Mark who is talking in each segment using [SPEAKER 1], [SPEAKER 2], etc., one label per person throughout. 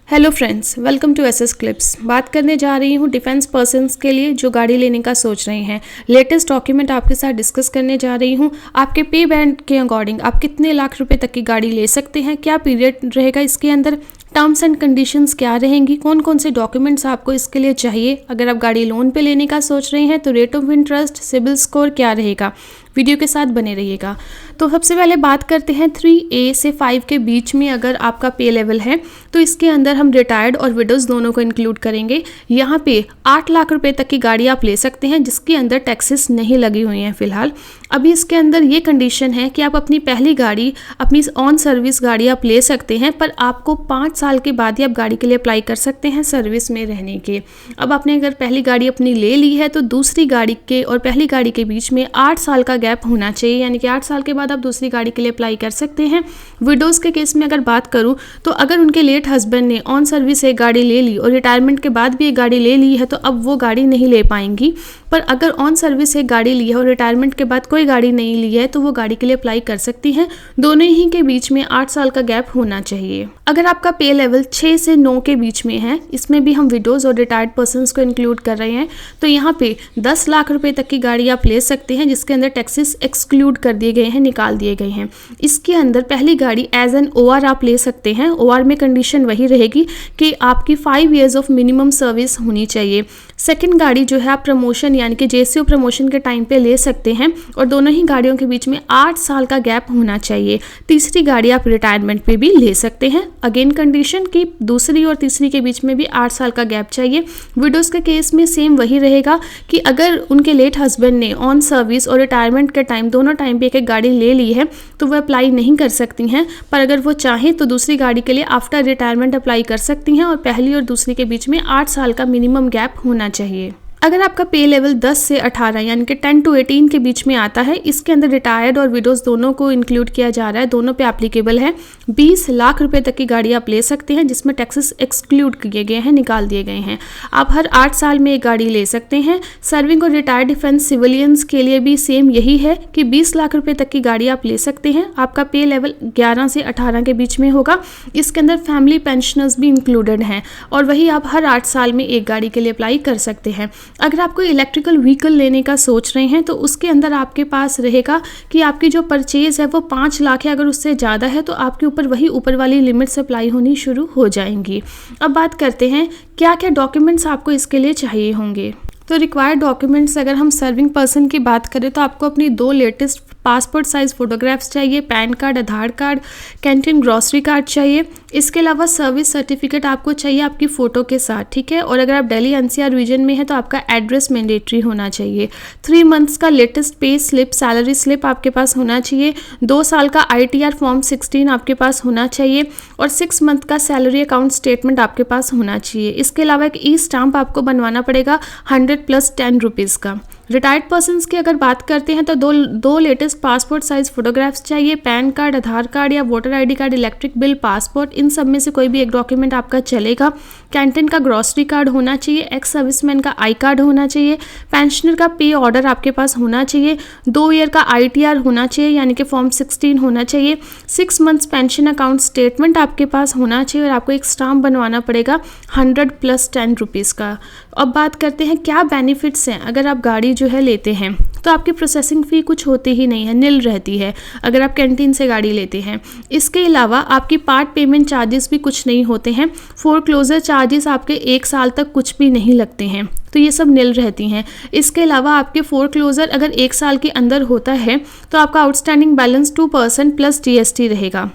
[SPEAKER 1] Hello friends, welcome to SS clips. बात करने जा रही हूँ डिफेंस पर्सन्स के लिए जो गाड़ी लेने का सोच रहे हैं। लेटेस्ट डॉक्यूमेंट आपके साथ डिस्कस करने जा रही हूँ। आपके पे बैंड के अकॉर्डिंग आप कितने लाख रुपए तक की गाड़ी ले सकते हैं, क्या पीरियड रहेगा इसके अंदर, टर्म्स एंड कंडीशंस क्या रहेंगी, कौन कौन से डॉक्यूमेंट्स आपको इसके लिए चाहिए। अगर आप गाड़ी लोन पे लेने का सोच रहे हैं तो rate of interest, CIBIL score क्या रहेगा, वीडियो के साथ बने रहिएगा। तो सबसे पहले बात करते हैं 3A से 5 के बीच में अगर आपका पे लेवल है तो इसके अंदर हम रिटायर्ड और विडोज़ दोनों को इंक्लूड करेंगे। यहाँ पे 8 लाख रुपए तक की गाड़ी आप ले सकते हैं जिसके अंदर टैक्सेस नहीं लगी हुई हैं फिलहाल। अभी इसके अंदर ये कंडीशन है कि आप अपनी पहली गाड़ी, अपनी ऑन सर्विस गाड़ी आप ले सकते हैं, पर आपको 5 साल के बाद ही आप गाड़ी के लिए अप्लाई कर सकते हैं सर्विस में रहने के। अब आपने अगर पहली गाड़ी अपनी ले ली है तो दूसरी गाड़ी के और पहली गाड़ी के बीच में 8 साल का गैप होना चाहिए, यानी कि 8 साल के बाद आप दूसरी गाड़ी के लिए अप्लाई कर सकते हैं। विडोज़ के केस में अगर बात करूं तो अगर उनके लेट हस्बैंड ने ऑन सर्विस एक गाड़ी ले ली और रिटायरमेंट के बाद भी एक गाड़ी ले ली है तो अब वो गाड़ी नहीं ले पाएंगी। पर अगर ऑन सर्विस एक गाड़ी ली है और रिटायरमेंट के बाद कोई गाड़ी नहीं ली है तो वो गाड़ी के लिए अप्लाई कर सकती हैं। दोनों ही के बीच में 8 साल का गैप होना चाहिए। अगर आपका पे लेवल 6 से 9 के बीच में है, इसमें भी हम विडोज़ और रिटायर्ड पर्सन्स को इंक्लूड कर रहे हैं, तो यहाँ पे 10 लाख रुपए तक की गाड़ी आप ले सकते हैं जिसके अंदर टैक्सेस एक्सक्लूड कर दिए गए हैं, निकाल दिए गए हैं। इसके अंदर पहली गाड़ी एज एन OR आप ले सकते हैं। OR में कंडीशन वही रहेगी कि आपकी 5 ईयर्स ऑफ मिनिमम सर्विस होनी चाहिए। सेकंड गाड़ी जो है आप प्रमोशन यानी कि JCO प्रमोशन के टाइम पे ले सकते हैं और दोनों ही गाड़ियों के बीच में 8 साल का गैप होना चाहिए। तीसरी गाड़ी आप रिटायरमेंट पे भी ले सकते हैं, अगेन कंडीशन कि दूसरी और तीसरी के बीच में भी 8 साल का गैप चाहिए। विडोज़ के केस में सेम वही रहेगा कि अगर उनके लेट हस्बैंड ने ऑन सर्विस और रिटायरमेंट के टाइम दोनों टाइम पे एक गाड़ी ले ली है तो वह अप्लाई नहीं कर सकती हैं, पर अगर वो चाहें तो दूसरी गाड़ी के लिए आफ्टर रिटायरमेंट अप्लाई कर सकती हैं और पहली और दूसरी के बीच में 8 साल का मिनिमम गैप होना चाहिए। अगर आपका पे लेवल 10 से 18 यानी कि 10 to 18 के बीच में आता है, इसके अंदर रिटायर्ड और विडोज़ दोनों को इंक्लूड किया जा रहा है, दोनों पे एप्लीकेबल है। 20 लाख रुपए तक की गाड़ी आप ले सकते हैं जिसमें टैक्सेस एक्सक्लूड किए गए हैं, निकाल दिए गए हैं। आप हर 8 साल में एक गाड़ी ले सकते हैं। सर्विंग और रिटायर्ड डिफेंस सिविलियंस के लिए भी सेम यही है कि 20 लाख रुपए तक की गाड़ी आप ले सकते हैं। आपका पे लेवल 11 से 18 के बीच में होगा। इसके अंदर फैमिली पेंशनर्स भी इंक्लूडेड हैं और वही आप हर 8 साल में एक गाड़ी के लिए अप्लाई कर सकते हैं। अगर आप कोई इलेक्ट्रिकल व्हीकल लेने का सोच रहे हैं तो उसके अंदर आपके पास रहेगा कि आपकी जो परचेज है वो 5 लाख है, अगर उससे ज़्यादा है तो आपके ऊपर वही ऊपर वाली लिमिट से अप्लाई होनी शुरू हो जाएंगी। अब बात करते हैं क्या क्या डॉक्यूमेंट्स आपको इसके लिए चाहिए होंगे। तो रिक्वायर्ड डॉक्यूमेंट्स अगर हम सर्विंग पर्सन की बात करें तो आपको अपनी 2 लेटेस्ट पासपोर्ट साइज़ फ़ोटोग्राफ्स चाहिए, pan card, Aadhaar card, canteen grocery card चाहिए। इसके अलावा सर्विस सर्टिफिकेट आपको चाहिए आपकी फ़ोटो के साथ, ठीक है। और अगर आप दिल्ली NCR रीजन में है तो आपका एड्रेस मैंडेटरी होना चाहिए। 3 मंथ्स का latest pay slip, salary slip आपके पास होना चाहिए। 2 साल का ITR फॉर्म 16 आपके पास होना चाहिए और 6 मंथ का सैलरी अकाउंट स्टेटमेंट आपके पास होना चाहिए। इसके अलावा एक E-स्टाम्प आपको बनवाना पड़ेगा 100 + 10 रुपीज़ का। रिटायर्ड पर्सन्स की अगर बात करते हैं तो दो लेटेस्ट पासपोर्ट साइज़ फ़ोटोग्राफ्स चाहिए, पैन कार्ड, आधार कार्ड या voter ID card, electric bill, passport, इन सब में से कोई भी एक डॉक्यूमेंट आपका चलेगा। कैंटीन का ग्रॉसरी कार्ड होना चाहिए, एक्स सर्विसमैन का I कार्ड होना चाहिए, पेंशनर का पे ऑर्डर आपके पास होना चाहिए, 2 ईयर का ITR होना चाहिए यानी कि फॉर्म 16 होना चाहिए, 6 मंथ्स पेंशन अकाउंट स्टेटमेंट आपके पास होना चाहिए और आपको एक स्टाम्प बनवाना पड़ेगा 100 + 10 रुपीज़ का। अब बात करते हैं क्या बेनिफिट्स हैं अगर आप गाड़ी जो है लेते हैं तो आपकी प्रोसेसिंग फ़ी कुछ होती ही नहीं है, निल रहती है अगर आप कैंटीन से गाड़ी लेते हैं। इसके अलावा आपकी पार्ट पेमेंट चार्जेस भी कुछ नहीं होते हैं। फोरक्लोजर चार्जेस आपके 1 साल तक कुछ भी नहीं लगते हैं, तो ये सब निल रहती हैं। इसके अलावा आपके फोरक्लोजर अगर 1 साल के अंदर होता है तो आपका आउटस्टैंडिंग बैलेंस 2% + GST रहेगा।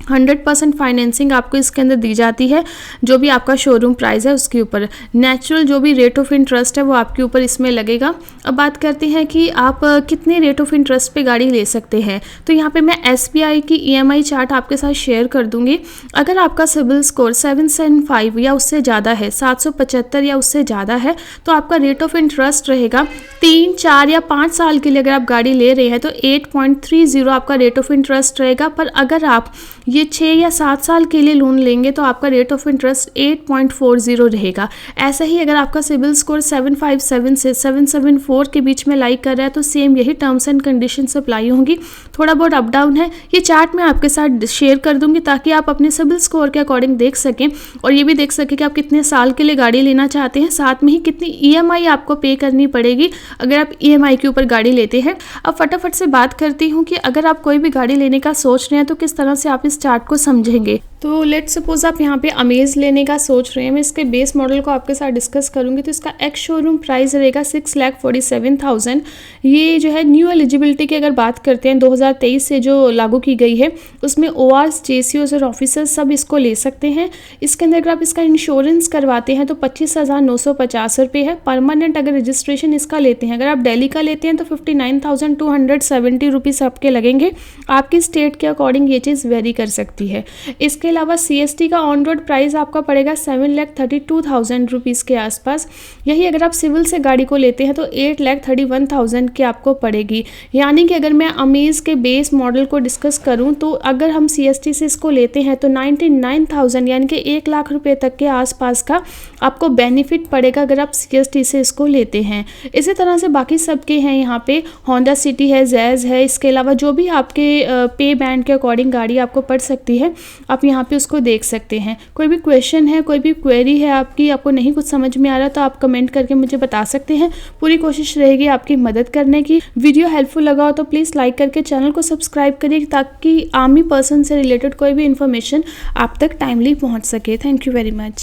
[SPEAKER 1] 100% फाइनेंसिंग आपको इसके अंदर दी जाती है, जो भी आपका शोरूम प्राइस है उसके ऊपर। नेचुरल जो भी रेट ऑफ इंटरेस्ट है वो आपके ऊपर इसमें लगेगा। अब बात करते हैं कि आप कितने रेट ऑफ इंटरेस्ट पे गाड़ी ले सकते हैं। तो यहाँ पे मैं SBI की EMI चार्ट आपके साथ शेयर कर दूंगी। अगर आपका सिबिल स्कोर 775 या उससे ज़्यादा है, 775 या उससे ज़्यादा है, तो आपका रेट ऑफ इंटरेस्ट रहेगा 3, 4 या 5 साल के लिए अगर आप गाड़ी ले रहे हैं तो 8.30 आपका रेट ऑफ इंटरेस्ट रहेगा। पर अगर आप ये 6 या 7 साल के लिए लोन लेंगे तो आपका रेट ऑफ इंटरेस्ट 8.40 रहेगा। ऐसा ही अगर आपका सिबिल स्कोर 757 से 774 के बीच में लाइक कर रहा है तो सेम यही टर्म्स एंड कंडीशंस अप्लाई होंगी। थोड़ा बहुत अप डाउन है, ये चार्ट मैं आपके साथ शेयर कर दूंगी ताकि आप अपने सिबिल स्कोर के अकॉर्डिंग देख सकें और ये भी देख सकें कि आप कितने साल के लिए गाड़ी लेना चाहते हैं, साथ में ही कितनी ईएमआई आपको पे करनी पड़ेगी अगर आप ईएमआई के ऊपर गाड़ी लेते हैं। अब फटाफट से बात करती हूँ कि अगर आप कोई भी गाड़ी लेने का सोच रहे हैं तो किस तरह से आप इस चार्ट को समझेंगे। तो लेट्स सपोज आप यहाँ पे अमेज लेने का सोच रहे हैं, मैं इसके बेस मॉडल को आपके साथ डिस्कस करूँगी। तो इसका एक्स शोरूम प्राइस रहेगा 6,47,000। ये जो है न्यू एलिजिबिलिटी की अगर बात करते हैं 2023 से जो लागू की गई है उसमें ओआरस, जेसीओस और ऑफिसर्स सब इसको ले सकते हैं। इसके अंदर अगर आप इसका इंश्योरेंस करवाते हैं तो 25,950 रुपये है। परमानेंट अगर रजिस्ट्रेशन इसका लेते हैं, अगर आप दिल्ली का लेते हैं तो 59,270 रुपीज़ आपके लगेंगे। आपकी स्टेट के अकॉर्डिंग ये चीज़ वेरी कर सकती है। इसके अलावा सीएसटी का ऑन रोड प्राइस आपका पड़ेगा 7,32,000 रुपीज़ के आसपास। यही अगर आप सिविल से गाड़ी को लेते हैं तो 8,31,000 की आपको पड़ेगी। यानी कि अगर मैं अमेज के बेस मॉडल को डिस्कस करूं तो अगर हम सीएसटी से इसको लेते हैं तो 99,000 यानी कि 1 लाख रुपए तक के आसपास का आपको बेनिफिट पड़ेगा अगर आप सीएसटी से इसको लेते हैं। इसी तरह से बाकी सबके हैं, यहाँ पे होंडा सिटी है, जैज़ है। इसके अलावा जो भी आपके पे बैंड के अकॉर्डिंग गाड़ी आपको पड़ सकती है आप यहाँ पे उसको देख सकते हैं। कोई भी क्वेश्चन है, कोई भी क्वेरी है आपको नहीं कुछ समझ में आ रहा तो आप कमेंट करके मुझे बता सकते हैं। पूरी कोशिश रहेगी आपकी मदद करने की। वीडियो हेल्पफुल लगा हो तो प्लीज़ लाइक करके चैनल को सब्सक्राइब करिए ताकि आर्मी पर्सन से रिलेटेड कोई भी इन्फॉर्मेशन आप तक टाइमली पहुँच सके। Thank you very much.